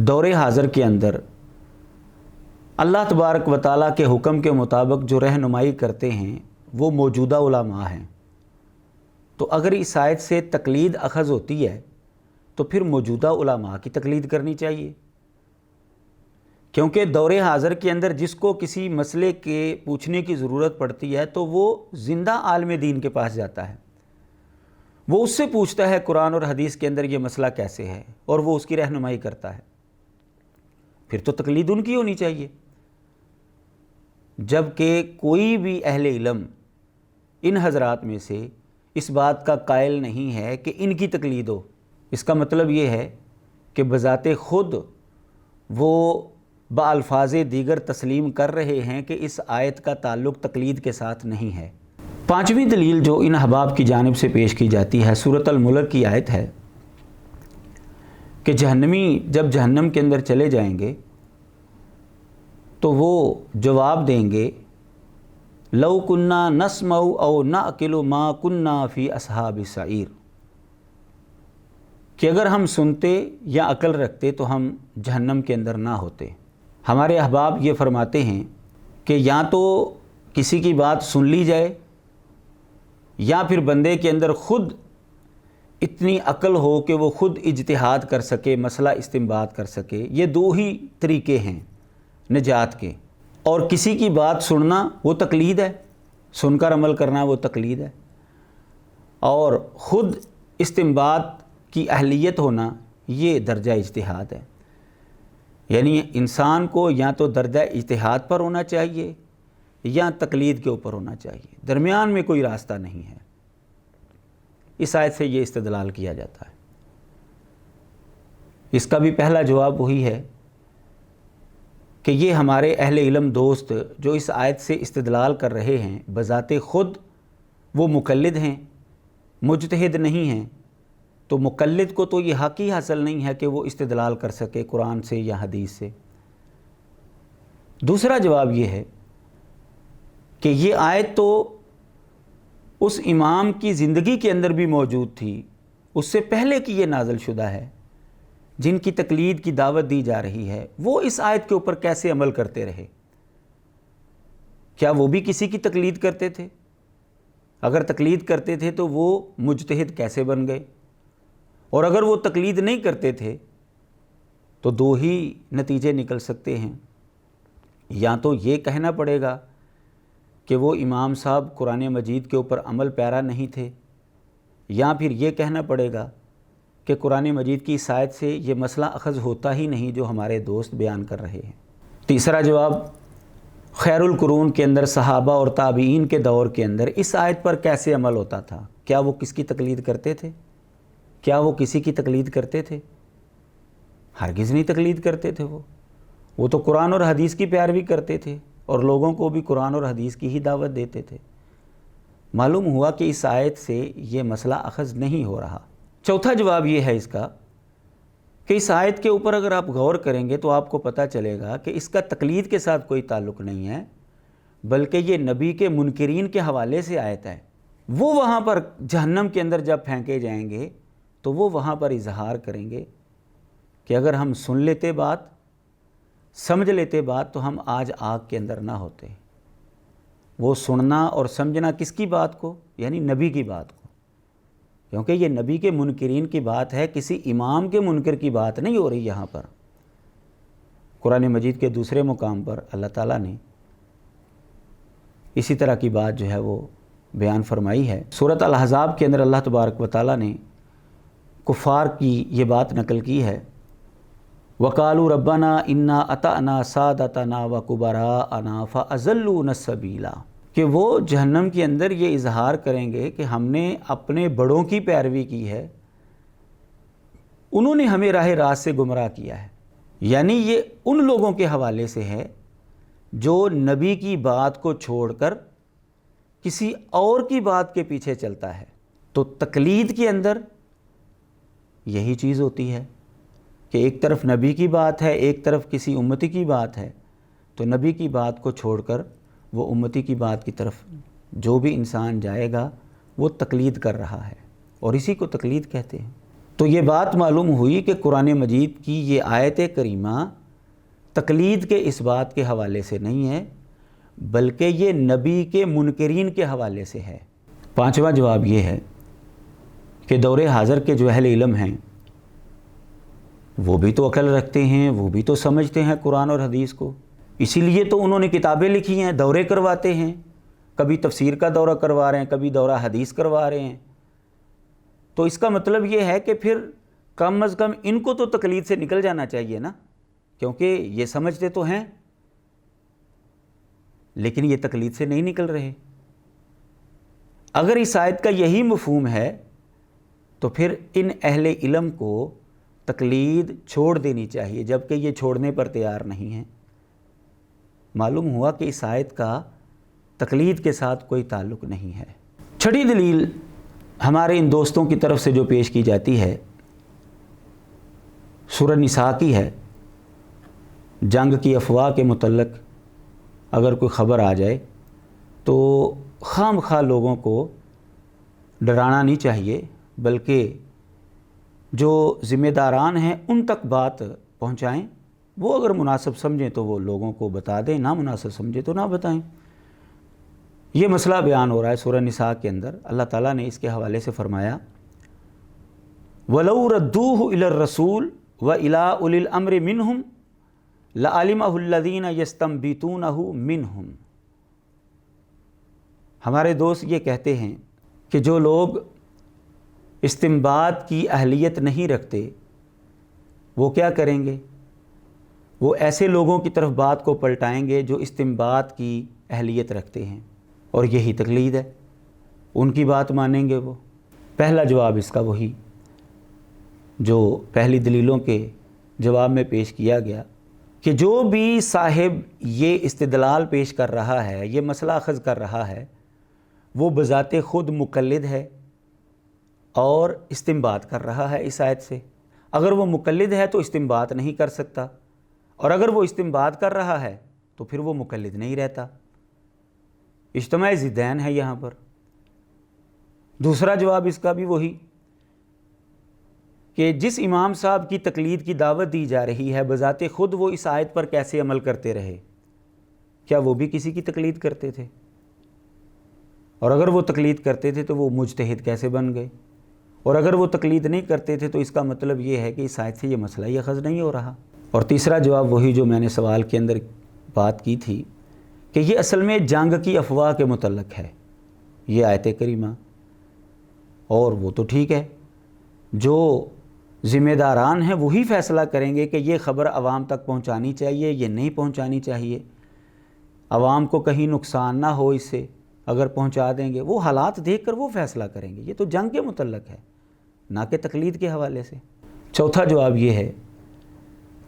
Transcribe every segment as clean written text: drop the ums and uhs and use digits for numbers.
دور حاضر کے اندر اللہ تبارک و تعالیٰ کے حکم کے مطابق جو رہنمائی کرتے ہیں وہ موجودہ علماء ہیں۔ تو اگر اس آیت سے تقلید اخذ ہوتی ہے تو پھر موجودہ علماء کی تقلید کرنی چاہیے، کیونکہ دور حاضر کے اندر جس کو کسی مسئلے کے پوچھنے کی ضرورت پڑتی ہے تو وہ زندہ عالم دین کے پاس جاتا ہے، وہ اس سے پوچھتا ہے قرآن اور حدیث کے اندر یہ مسئلہ کیسے ہے، اور وہ اس کی رہنمائی کرتا ہے، پھر تو تقلید ان کی ہونی چاہیے۔ جبکہ کوئی بھی اہل علم ان حضرات میں سے اس بات کا قائل نہیں ہے کہ ان کی تقلید ہو۔ اس کا مطلب یہ ہے کہ بذات خود وہ بالفاظ دیگر تسلیم کر رہے ہیں کہ اس آیت کا تعلق تقلید کے ساتھ نہیں ہے۔ پانچویں دلیل جو ان احباب کی جانب سے پیش کی جاتی ہے سورۃ الملک کی آیت ہے کہ جہنمی جب جہنم کے اندر چلے جائیں گے تو وہ جواب دیں گے لو کننا نسمع او نعقل ما کننا فی اصحاب السعیر، کہ اگر ہم سنتے یا عقل رکھتے تو ہم جہنم کے اندر نہ ہوتے۔ ہمارے احباب یہ فرماتے ہیں کہ یا تو کسی کی بات سن لی جائے یا پھر بندے کے اندر خود اتنی عقل ہو کہ وہ خود اجتہاد کر سکے، مسئلہ استنباط کر سکے۔ یہ دو ہی طریقے ہیں نجات کے، اور کسی کی بات سننا وہ تقلید ہے، سن کر عمل کرنا وہ تقلید ہے، اور خود استنباط کی اہلیت ہونا یہ درجہ اجتہاد ہے۔ یعنی انسان کو یا تو درجہ اجتہاد پر ہونا چاہیے یا تقلید کے اوپر ہونا چاہیے، درمیان میں کوئی راستہ نہیں ہے۔ اس آیت سے یہ استدلال کیا جاتا ہے۔ اس کا بھی پہلا جواب وہی ہے کہ یہ ہمارے اہل علم دوست جو اس آیت سے استدلال کر رہے ہیں بذات خود وہ مقلد ہیں، مجتہد نہیں ہیں، تو مقلد کو تو یہ حق ہی حاصل نہیں ہے کہ وہ استدلال کر سکے قرآن سے یا حدیث سے۔ دوسرا جواب یہ ہے کہ یہ آیت تو اس امام کی زندگی کے اندر بھی موجود تھی، اس سے پہلے کی یہ نازل شدہ ہے، جن کی تقلید کی دعوت دی جا رہی ہے وہ اس آیت کے اوپر کیسے عمل کرتے رہے؟ کیا وہ بھی کسی کی تقلید کرتے تھے؟ اگر تقلید کرتے تھے تو وہ مجتہد کیسے بن گئے؟ اور اگر وہ تقلید نہیں کرتے تھے تو دو ہی نتیجے نکل سکتے ہیں، یا تو یہ کہنا پڑے گا کہ وہ امام صاحب قرآن مجید کے اوپر عمل پیرا نہیں تھے، یا پھر یہ کہنا پڑے گا کہ قرآن مجید کی اس آیت سے یہ مسئلہ اخذ ہوتا ہی نہیں جو ہمارے دوست بیان کر رہے ہیں۔ تیسرا جواب، خیر القرون کے اندر صحابہ اور تابعین کے دور کے اندر اس آیت پر کیسے عمل ہوتا تھا؟ کیا وہ کس کی تقلید کرتے تھے؟ کیا وہ کسی کی تقلید کرتے تھے؟ ہرگز نہیں تقلید کرتے تھے۔ وہ تو قرآن اور حدیث کی پیروی کرتے تھے اور لوگوں کو بھی قرآن اور حدیث کی ہی دعوت دیتے تھے۔ معلوم ہوا کہ اس آیت سے یہ مسئلہ اخذ نہیں ہو رہا۔ چوتھا جواب یہ ہے اس کا کہ اس آیت کے اوپر اگر آپ غور کریں گے تو آپ کو پتہ چلے گا کہ اس کا تقلید کے ساتھ کوئی تعلق نہیں ہے، بلکہ یہ نبی کے منکرین کے حوالے سے آیت ہے۔ وہ وہاں پر جہنم کے اندر جب پھینکے جائیں گے تو وہ وہاں پر اظہار کریں گے کہ اگر ہم سن لیتے بات، سمجھ لیتے بات تو ہم آج آگ کے اندر نہ ہوتے۔ وہ سننا اور سمجھنا کس کی بات کو؟ یعنی نبی کی بات کو، کیونکہ یہ نبی کے منکرین کی بات ہے، کسی امام کے منکر کی بات نہیں ہو رہی یہاں پر۔ قرآن مجید کے دوسرے مقام پر اللہ تعالیٰ نے اسی طرح کی بات جو ہے وہ بیان فرمائی ہے۔ سورۃ الاحزاب کے اندر اللہ تبارک و تعالیٰ نے کفار کی یہ بات نقل کی ہے، وَقَالُوا رَبَّنَا إِنَّا أَطَعْنَا سَادَتَنَا وَكُبَرَاءَنَا فَأَضَلُّونَا السَّبِيلَ، کہ وہ جہنم کے اندر یہ اظہار کریں گے کہ ہم نے اپنے بڑوں کی پیروی کی ہے، انہوں نے ہمیں راہ راست سے گمراہ کیا ہے۔ یعنی یہ ان لوگوں کے حوالے سے ہے جو نبی کی بات کو چھوڑ کر کسی اور کی بات کے پیچھے چلتا ہے۔ تو تقلید کے اندر یہی چیز ہوتی ہے کہ ایک طرف نبی کی بات ہے، ایک طرف کسی امتی کی بات ہے، تو نبی کی بات کو چھوڑ کر وہ امتی کی بات کی طرف جو بھی انسان جائے گا وہ تقلید کر رہا ہے، اور اسی کو تقلید کہتے ہیں۔ تو یہ بات معلوم ہوئی کہ قرآن مجید کی یہ آیت کریمہ تقلید کے اس بات کے حوالے سے نہیں ہے، بلکہ یہ نبی کے منکرین کے حوالے سے ہے۔ پانچواں جواب یہ ہے کہ دور حاضر کے جو اہل علم ہیں وہ بھی تو عقل رکھتے ہیں، وہ بھی تو سمجھتے ہیں قرآن اور حدیث کو، اسی لیے تو انہوں نے کتابیں لکھی ہیں، دورے کرواتے ہیں، کبھی تفسیر کا دورہ کروا رہے ہیں، کبھی دورہ حدیث کروا رہے ہیں۔ تو اس کا مطلب یہ ہے کہ پھر کم از کم ان کو تو تقلید سے نکل جانا چاہیے نا، کیونکہ یہ سمجھتے تو ہیں لیکن یہ تقلید سے نہیں نکل رہے۔ اگر اس آیت کا یہی مفہوم ہے تو پھر ان اہل علم کو تقلید چھوڑ دینی چاہیے، جبکہ یہ چھوڑنے پر تیار نہیں ہیں۔ معلوم ہوا کہ اس آیت کا تقلید کے ساتھ کوئی تعلق نہیں ہے۔ چھٹی دلیل ہمارے ان دوستوں کی طرف سے جو پیش کی جاتی ہے سورہ نساء کی ہے۔ جنگ کی افواہ کے متعلق اگر کوئی خبر آ جائے تو خام خواہ لوگوں کو ڈرانا نہیں چاہیے، بلکہ جو ذمہ داران ہیں ان تک بات پہنچائیں، وہ اگر مناسب سمجھیں تو وہ لوگوں کو بتا دیں، نہ مناسب سمجھیں تو نہ بتائیں۔ یہ مسئلہ بیان ہو رہا ہے سورہ نساء کے اندر۔ اللہ تعالیٰ نے اس کے حوالے سے فرمایا وَلَوْ رَدُّوهُ إِلَى الرَّسُولِ وَإِلَىٰ أُولِي الْأَمْرِ مِنْهُمْ لَعَلِمَهُ الَّذِينَ يَسْتَنبِطُونَهُ مِنْهُمْ۔ ہمارے دوست یہ کہتے ہیں کہ جو لوگ استنباط کی اہلیت نہیں رکھتے وہ کیا کریں گے؟ وہ ایسے لوگوں کی طرف بات کو پلٹائیں گے جو استنباط کی اہلیت رکھتے ہیں، اور یہی تقلید ہے، ان کی بات مانیں گے وہ۔ پہلا جواب اس کا وہی جو پہلی دلیلوں کے جواب میں پیش کیا گیا کہ جو بھی صاحب یہ استدلال پیش کر رہا ہے، یہ مسئلہ اخذ کر رہا ہے، وہ بذات خود مقلد ہے اور استنباط کر رہا ہے اس آیت سے۔ اگر وہ مقلد ہے تو استنباط نہیں کر سکتا، اور اگر وہ استنباط کر رہا ہے تو پھر وہ مقلد نہیں رہتا۔ اجتماع ضدین ہے یہاں پر۔ دوسرا جواب اس کا بھی وہی کہ جس امام صاحب کی تقلید کی دعوت دی جا رہی ہے، بذات خود وہ اس آیت پر کیسے عمل کرتے رہے؟ کیا وہ بھی کسی کی تقلید کرتے تھے؟ اور اگر وہ تقلید کرتے تھے تو وہ مجتہد کیسے بن گئے؟ اور اگر وہ تقلید نہیں کرتے تھے تو اس کا مطلب یہ ہے کہ اس آیت سے یہ مسئلہ ہی اخذ نہیں ہو رہا۔ اور تیسرا جواب وہی جو میں نے سوال کے اندر بات کی تھی کہ یہ اصل میں جنگ کی افواہ کے متعلق ہے یہ آیت کریمہ، اور وہ تو ٹھیک ہے، جو ذمہ داران ہیں وہی فیصلہ کریں گے کہ یہ خبر عوام تک پہنچانی چاہیے، یہ نہیں پہنچانی چاہیے، عوام کو کہیں نقصان نہ ہو اس سے، اگر پہنچا دیں گے وہ حالات دیکھ کر وہ فیصلہ کریں گے۔ یہ تو جنگ کے متعلق ہے، نہ کہ تقلید کے حوالے سے۔ چوتھا جواب یہ ہے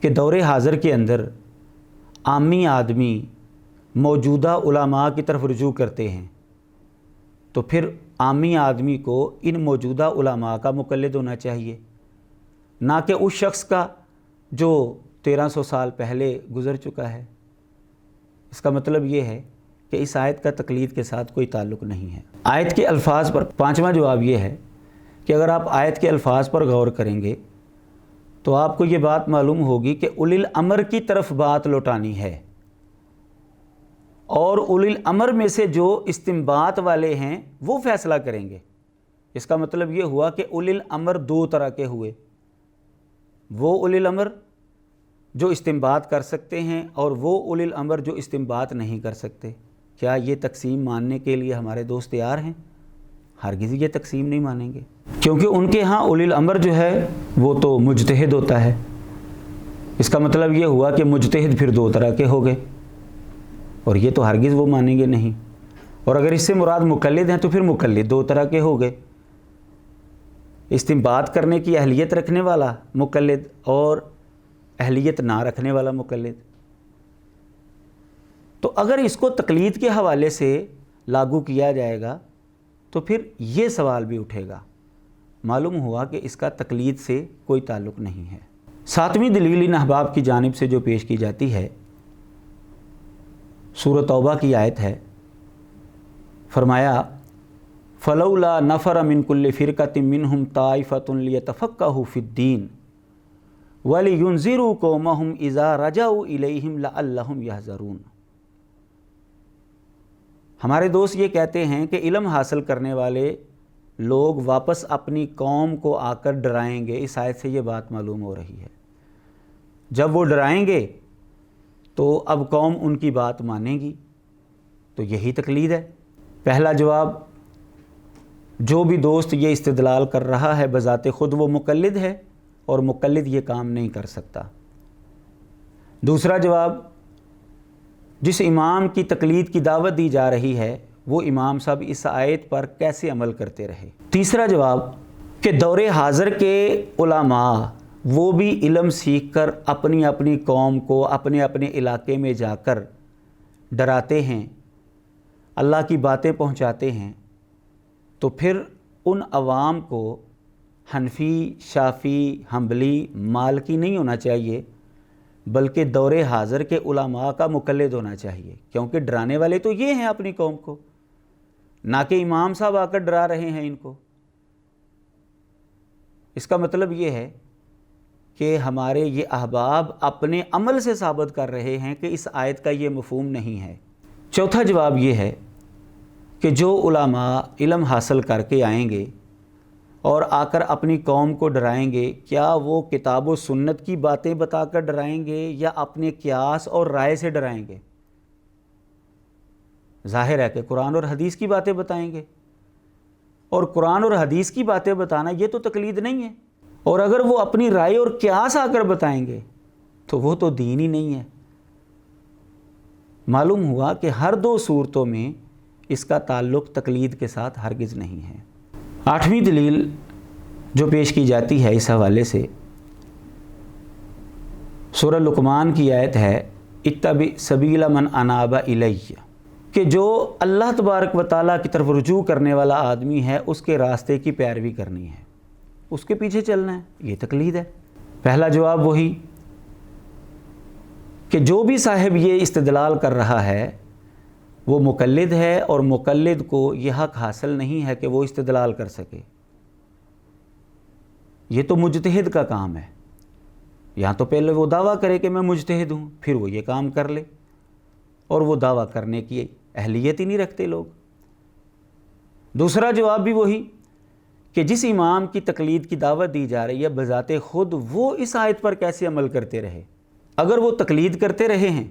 کہ دور حاضر کے اندر عامی آدمی موجودہ علماء کی طرف رجوع کرتے ہیں، تو پھر عامی آدمی کو ان موجودہ علماء کا مقلد ہونا چاہیے، نہ کہ اس شخص کا جو 1300 سال پہلے گزر چکا ہے۔ اس کا مطلب یہ ہے کہ اس آیت کا تقلید کے ساتھ کوئی تعلق نہیں ہے۔ آیت کے الفاظ پر پانچواں جواب یہ ہے کہ اگر آپ آیت کے الفاظ پر غور کریں گے تو آپ کو یہ بات معلوم ہوگی کہ اولی الامر کی طرف بات لوٹانی ہے، اور اولی الامر میں سے جو استنباط والے ہیں وہ فیصلہ کریں گے۔ اس کا مطلب یہ ہوا کہ اولی الامر دو طرح کے ہوئے، وہ اولی الامر جو استنباط کر سکتے ہیں اور وہ اولی الامر جو استنباط نہیں کر سکتے۔ کیا یہ تقسیم ماننے کے لیے ہمارے دوست تیار ہیں؟ ہرگز یہ تقسیم نہیں مانیں گے، کیونکہ ان کے ہاں اولی الامر جو ہے وہ تو مجتہد ہوتا ہے۔ اس کا مطلب یہ ہوا کہ مجتہد پھر دو طرح کے ہو گئے، اور یہ تو ہرگز وہ مانیں گے نہیں۔ اور اگر اس سے مراد مقلد ہیں تو پھر مقلد دو طرح کے ہو گئے، استنباط کرنے کی اہلیت رکھنے والا مقلد اور اہلیت نہ رکھنے والا مقلد۔ تو اگر اس کو تقلید کے حوالے سے لاگو کیا جائے گا تو پھر یہ سوال بھی اٹھے گا۔ معلوم ہوا کہ اس کا تقلید سے کوئی تعلق نہیں ہے۔ ساتویں دلیل ان احباب کی جانب سے جو پیش کی جاتی ہے سورۃ توبہ کی آیت ہے، فرمایا فلولا نفر من کل فرقۃ منہم طائفۃ لیتفقہوا فی الدین وَلِيُنذِرُوا قَوْمَهُمْ إِذَا رَجَعُوا إِلَيْهِمْ لَعَلَّهُمْ يَحْذَرُونَ۔ ہمارے دوست یہ کہتے ہیں کہ علم حاصل کرنے والے لوگ واپس اپنی قوم کو آ کر ڈرائیں گے۔ اس آیت سے یہ بات معلوم ہو رہی ہے، جب وہ ڈرائیں گے تو اب قوم ان کی بات مانے گی، تو یہی تقلید ہے۔ پہلا جواب، جو بھی دوست یہ استدلال کر رہا ہے بذات خود وہ مقلد ہے، اور مقلد یہ کام نہیں کر سکتا۔ دوسرا جواب، جس امام کی تقلید کی دعوت دی جا رہی ہے وہ امام صاحب اس آیت پر کیسے عمل کرتے رہے۔ تیسرا جواب کہ دور حاضر کے علماء وہ بھی علم سیکھ کر اپنی اپنی قوم کو اپنے اپنے علاقے میں جا کر ڈراتے ہیں، اللہ کی باتیں پہنچاتے ہیں، تو پھر ان عوام کو حنفی، شافی، حنبلی، مالکی نہیں ہونا چاہیے، بلکہ دور حاضر کے علماء کا مقلد ہونا چاہیے، کیونکہ ڈرانے والے تو یہ ہیں اپنی قوم کو، نہ کہ امام صاحب آ کر ڈرا رہے ہیں ان کو۔ اس کا مطلب یہ ہے کہ ہمارے یہ احباب اپنے عمل سے ثابت کر رہے ہیں کہ اس آیت کا یہ مفہوم نہیں ہے۔ چوتھا جواب یہ ہے کہ جو علماء علم حاصل کر کے آئیں گے اور آ کر اپنی قوم کو ڈرائیں گے، کیا وہ کتاب و سنت کی باتیں بتا کر ڈرائیں گے یا اپنے قیاس اور رائے سے ڈرائیں گے؟ ظاہر ہے کہ قرآن اور حدیث کی باتیں بتائیں گے، اور قرآن اور حدیث کی باتیں بتانا یہ تو تقلید نہیں ہے، اور اگر وہ اپنی رائے اور قیاس آ کر بتائیں گے تو وہ تو دین ہی نہیں ہے۔ معلوم ہوا کہ ہر دو صورتوں میں اس کا تعلق تقلید کے ساتھ ہرگز نہیں ہے۔ آٹھویں دلیل جو پیش کی جاتی ہے اس حوالے سے سورہ لقمان کی آیت ہے اتبع سبیل من اناب الی، کہ جو اللہ تبارک و تعالیٰ کی طرف رجوع کرنے والا آدمی ہے اس کے راستے کی پیروی کرنی ہے، اس کے پیچھے چلنا ہے، یہ تقلید ہے۔ پہلا جواب وہی کہ جو بھی صاحب یہ استدلال کر رہا ہے وہ مقلد ہے، اور مقلد کو یہ حق حاصل نہیں ہے کہ وہ استدلال کر سکے، یہ تو مجتہد کا کام ہے۔ یہاں تو پہلے وہ دعویٰ کرے کہ میں مجتہد ہوں، پھر وہ یہ کام کر لے، اور وہ دعویٰ کرنے کی اہلیت ہی نہیں رکھتے لوگ۔ دوسرا جواب بھی وہی کہ جس امام کی تقلید کی دعوت دی جا رہی ہے بذات خود وہ اس آیت پر کیسے عمل کرتے رہے؟ اگر وہ تقلید کرتے رہے ہیں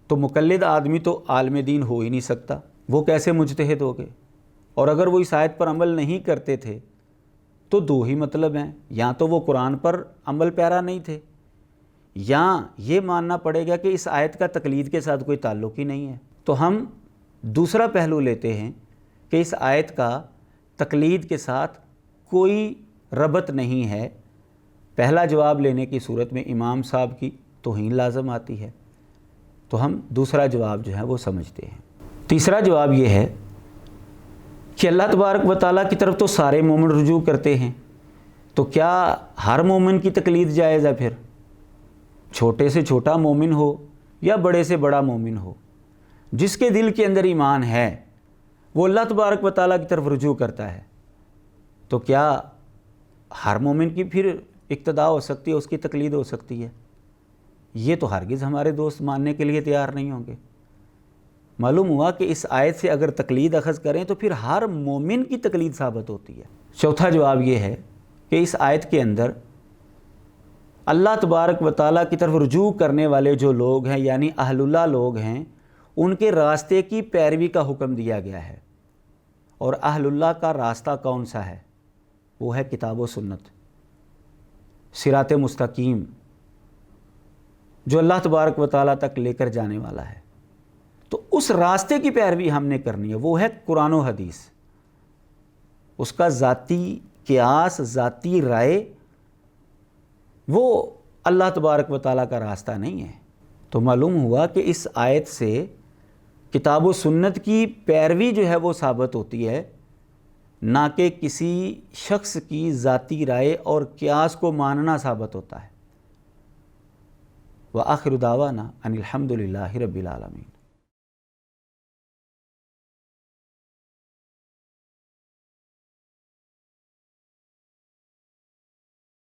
تو مقلد آدمی تو عالم دین ہو ہی نہیں سکتا، وہ کیسے مجتہد ہو گئے؟ اور اگر وہ اس آیت پر عمل نہیں کرتے تھے تو دو ہی مطلب ہیں، یا تو وہ قرآن پر عمل پیرا نہیں تھے، یا یہ ماننا پڑے گا کہ اس آیت کا تقلید کے ساتھ کوئی تعلق ہی نہیں ہے۔ تو ہم دوسرا پہلو لیتے ہیں کہ اس آیت کا تقلید کے ساتھ کوئی ربط نہیں ہے۔ پہلا جواب لینے کی صورت میں امام صاحب کی توہین لازم آتی ہے، تو ہم دوسرا جواب جو ہے وہ سمجھتے ہیں۔ تیسرا جواب یہ ہے کہ اللہ تبارک و تعالیٰ کی طرف تو سارے مومن رجوع کرتے ہیں، تو کیا ہر مومن کی تقلید جائز ہے؟ پھر چھوٹے سے چھوٹا مومن ہو یا بڑے سے بڑا مومن ہو، جس کے دل کے اندر ایمان ہے وہ اللہ تبارک و تعالیٰ کی طرف رجوع کرتا ہے، تو کیا ہر مومن کی پھر اقتداء ہو سکتی ہے، اس کی تقلید ہو سکتی ہے؟ یہ تو ہرگز ہمارے دوست ماننے کے لیے تیار نہیں ہوں گے۔ معلوم ہوا کہ اس آیت سے اگر تقلید اخذ کریں تو پھر ہر مومن کی تقلید ثابت ہوتی ہے۔ چوتھا جواب یہ ہے کہ اس آیت کے اندر اللہ تبارک و تعالیٰ کی طرف رجوع کرنے والے جو لوگ ہیں یعنی اہل اللہ لوگ ہیں، ان کے راستے کی پیروی کا حکم دیا گیا ہے، اور اہل اللہ کا راستہ کون سا ہے؟ وہ ہے کتاب و سنت، صراط مستقیم، جو اللہ تبارک و تعالیٰ تک لے کر جانے والا ہے۔ تو اس راستے کی پیروی ہم نے کرنی ہے، وہ ہے قرآن و حدیث۔ اس کا ذاتی قیاس، ذاتی رائے، وہ اللہ تبارک و تعالیٰ کا راستہ نہیں ہے۔ تو معلوم ہوا کہ اس آیت سے کتاب و سنت کی پیروی جو ہے وہ ثابت ہوتی ہے، نہ کہ کسی شخص کی ذاتی رائے اور قیاس کو ماننا ثابت ہوتا ہے۔ وآخر دعوانا ان الحمد للہ رب العالمین۔